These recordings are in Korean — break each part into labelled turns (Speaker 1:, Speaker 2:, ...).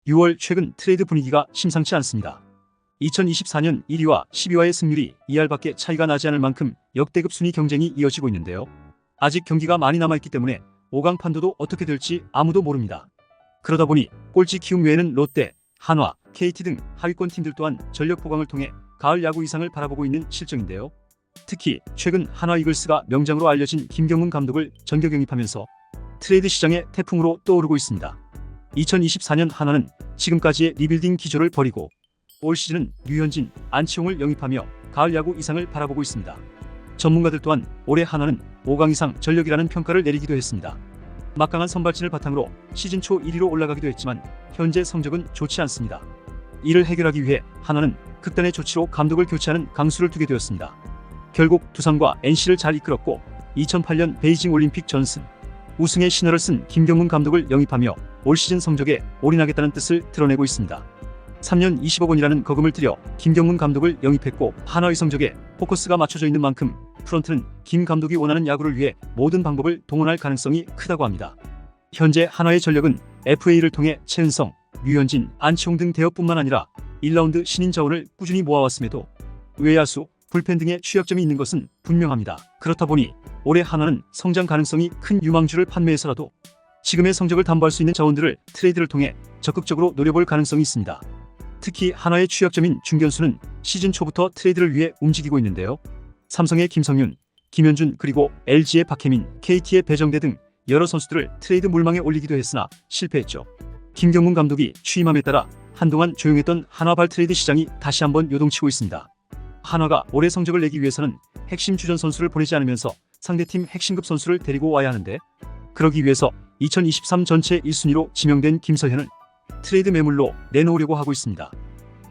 Speaker 1: 6월 최근 트레이드 분위기가 심상치 않습니다. 2024년 1위와 10위와의 승률이 2할밖에 차이가 나지 않을 만큼 역대급 순위 경쟁이 이어지고 있는데요. 아직 경기가 많이 남아있기 때문에 5강 판도도 어떻게 될지 아무도 모릅니다. 그러다 보니 꼴찌 키움 외에는 롯데, 한화, KT 등 하위권 팀들 또한 전력 보강을 통해 가을 야구 이상을 바라보고 있는 실정인데요. 특히 최근 한화 이글스가 명장으로 알려진 김경문 감독을 전격 영입하면서 트레이드 시장의 태풍으로 떠오르고 있습니다. 2024년 한화는 지금까지의 리빌딩 기조를 버리고 올 시즌은 류현진, 안치홍을 영입하며 가을 야구 이상을 바라보고 있습니다. 전문가들 또한 올해 한화는 5강 이상 전력이라는 평가를 내리기도 했습니다. 막강한 선발진을 바탕으로 시즌 초 1위로 올라가기도 했지만 현재 성적은 좋지 않습니다. 이를 해결하기 위해 한화는 극단의 조치로 감독을 교체하는 강수를 두게 되었습니다. 결국 두산과 NC를 잘 이끌었고 2008년 베이징 올림픽 전승, 우승의 신화를 쓴 김경문 감독을 영입하며 올 시즌 성적에 올인하겠다는 뜻을 드러내고 있습니다. 3년 20억 원이라는 거금을 들여 김경문 감독을 영입했고 한화의 성적에 포커스가 맞춰져 있는 만큼 프런트는 김 감독이 원하는 야구를 위해 모든 방법을 동원할 가능성이 크다고 합니다. 현재 한화의 전력은 FA를 통해 최은성, 류현진, 안치홍 등 대업뿐만 아니라 1라운드 신인 자원을 꾸준히 모아왔음에도 외야수, 불펜 등의 취약점이 있는 것은 분명합니다. 그렇다 보니 올해 한화는 성장 가능성이 큰 유망주를 판매해서라도 지금의 성적을 담보할 수 있는 자원들을 트레이드를 통해 적극적으로 노려볼 가능성이 있습니다. 특히 한화의 취약점인 중견수는 시즌 초부터 트레이드를 위해 움직이고 있는데요. 삼성의 김성윤, 김현준 그리고 LG의 박혜민, KT의 배정대 등 여러 선수들을 트레이드 물망에 올리기도 했으나 실패했죠. 김경문 감독이 취임함에 따라 한동안 조용했던 한화발 트레이드 시장이 다시 한번 요동치고 있습니다. 한화가 올해 성적을 내기 위해서는 핵심 주전 선수를 보내지 않으면서 상대팀 핵심급 선수를 데리고 와야 하는데 그러기 위해서 2023 전체 1순위로 지명된 김서현을 트레이드 매물로 내놓으려고 하고 있습니다.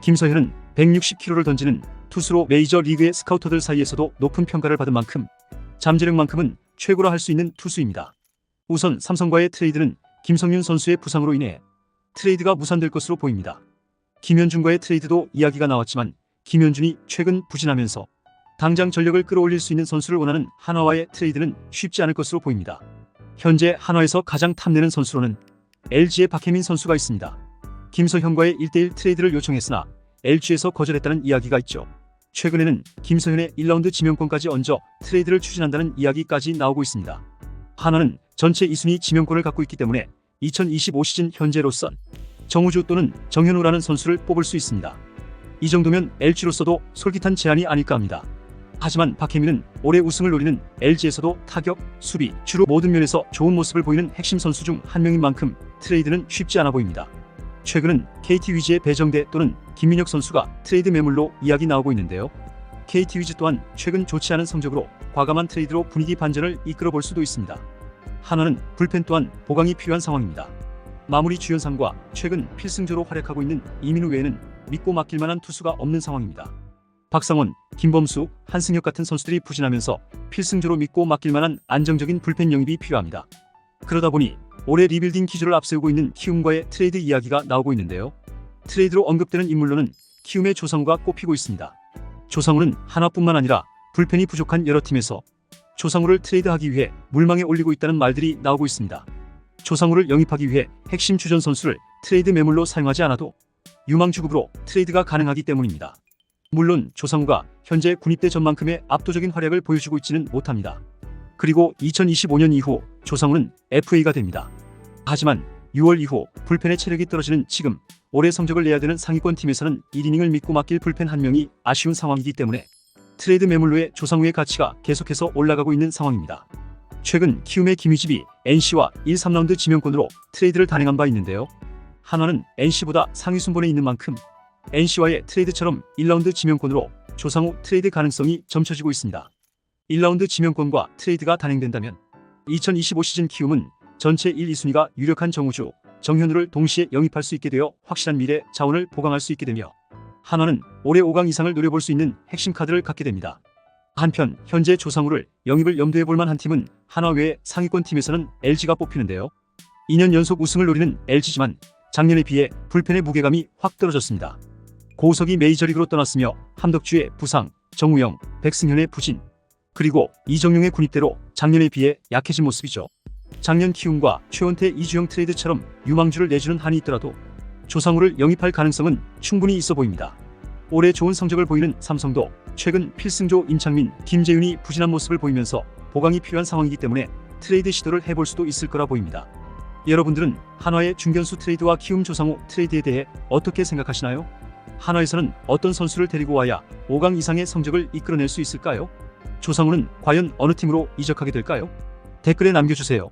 Speaker 1: 김서현은 160km를 던지는 투수로 메이저 리그의 스카우터들 사이에서도 높은 평가를 받은 만큼 잠재력만큼은 최고라 할 수 있는 투수입니다. 우선 삼성과의 트레이드는 김성윤 선수의 부상으로 인해 트레이드가 무산될 것으로 보입니다. 김현준과의 트레이드도 이야기가 나왔지만 김현준이 최근 부진하면서 당장 전력을 끌어올릴 수 있는 선수를 원하는 한화와의 트레이드는 쉽지 않을 것으로 보입니다. 현재 한화에서 가장 탐내는 선수로는 LG의 박혜민 선수가 있습니다. 김서현과의 1대1 트레이드를 요청했으나 LG에서 거절했다는 이야기가 있죠. 최근에는 김서현의 1라운드 지명권까지 얹어 트레이드를 추진한다는 이야기까지 나오고 있습니다. 한화는 전체 2순위 지명권을 갖고 있기 때문에 2025 시즌 현재로선 정우주 또는 정현우라는 선수를 뽑을 수 있습니다. 이 정도면 LG로서도 솔깃한 제안이 아닐까 합니다. 하지만 박혜민은 올해 우승을 노리는 LG에서도 타격, 수비, 주로 모든 면에서 좋은 모습을 보이는 핵심 선수 중 한 명인 만큼 트레이드는 쉽지 않아 보입니다. 최근은 KT 위즈의 배정대 또는 김민혁 선수가 트레이드 매물로 이야기 나오고 있는데요. KT 위즈 또한 최근 좋지 않은 성적으로 과감한 트레이드로 분위기 반전을 이끌어 볼 수도 있습니다. 한화는 불펜 또한 보강이 필요한 상황입니다. 마무리 주연상과 최근 필승조로 활약하고 있는 이민우 외에는 믿고 맡길 만한 투수가 없는 상황입니다. 박상원, 김범수, 한승혁 같은 선수들이 부진하면서 필승조로 믿고 맡길 만한 안정적인 불펜 영입이 필요합니다. 그러다 보니 올해 리빌딩 기조를 앞세우고 있는 키움과의 트레이드 이야기가 나오고 있는데요. 트레이드로 언급되는 인물로는 키움의 조상우가 꼽히고 있습니다. 조상우는 한화뿐만 아니라 불펜이 부족한 여러 팀에서 조상우를 트레이드하기 위해 물망에 올리고 있다는 말들이 나오고 있습니다. 조상우를 영입하기 위해 핵심 주전 선수를 트레이드 매물로 사용하지 않아도 유망주급으로 트레이드가 가능하기 때문입니다. 물론 조상우가 현재 군입대 전만큼의 압도적인 활약을 보여주고 있지는 못합니다. 그리고 2025년 이후 조상우는 FA가 됩니다. 하지만 6월 이후 불펜의 체력이 떨어지는 지금 올해 성적을 내야 되는 상위권 팀에서는 1이닝을 믿고 맡길 불펜 한 명이 아쉬운 상황이기 때문에 트레이드 매물로의 조상우의 가치가 계속해서 올라가고 있는 상황입니다. 최근 키움의 김희집이 NC와 1, 3라운드 지명권으로 트레이드를 단행한 바 있는데요. 한화는 NC보다 상위 순번에 있는 만큼 NC와의 트레이드처럼 1라운드 지명권으로 조상우 트레이드 가능성이 점쳐지고 있습니다. 1라운드 지명권과 트레이드가 단행된다면 2025 시즌 키움은 전체 1, 2순위가 유력한 정우주, 정현우를 동시에 영입할 수 있게 되어 확실한 미래 자원을 보강할 수 있게 되며 한화는 올해 5강 이상을 노려볼 수 있는 핵심 카드를 갖게 됩니다. 한편 현재 조상우를 영입을 염두에 볼 만한 팀은 한화 외에 상위권 팀에서는 LG가 뽑히는데요. 2년 연속 우승을 노리는 LG지만 작년에 비해 불펜의 무게감이 확 떨어졌습니다. 고우석이 메이저리그로 떠났으며 함덕주의 부상, 정우영, 백승현의 부진, 그리고 이정용의 군입대로 작년에 비해 약해진 모습이죠. 작년 키움과 최원태, 이주영 트레이드처럼 유망주를 내주는 한이 있더라도 조상우를 영입할 가능성은 충분히 있어 보입니다. 올해 좋은 성적을 보이는 삼성도 최근 필승조 임창민, 김재윤이 부진한 모습을 보이면서 보강이 필요한 상황이기 때문에 트레이드 시도를 해볼 수도 있을 거라 보입니다. 여러분들은 한화의 중견수 트레이드와 키움 조상우 트레이드에 대해 어떻게 생각하시나요? 한화에서는 어떤 선수를 데리고 와야 5강 이상의 성적을 이끌어낼 수 있을까요? 조상우는 과연 어느 팀으로 이적하게 될까요? 댓글에 남겨주세요.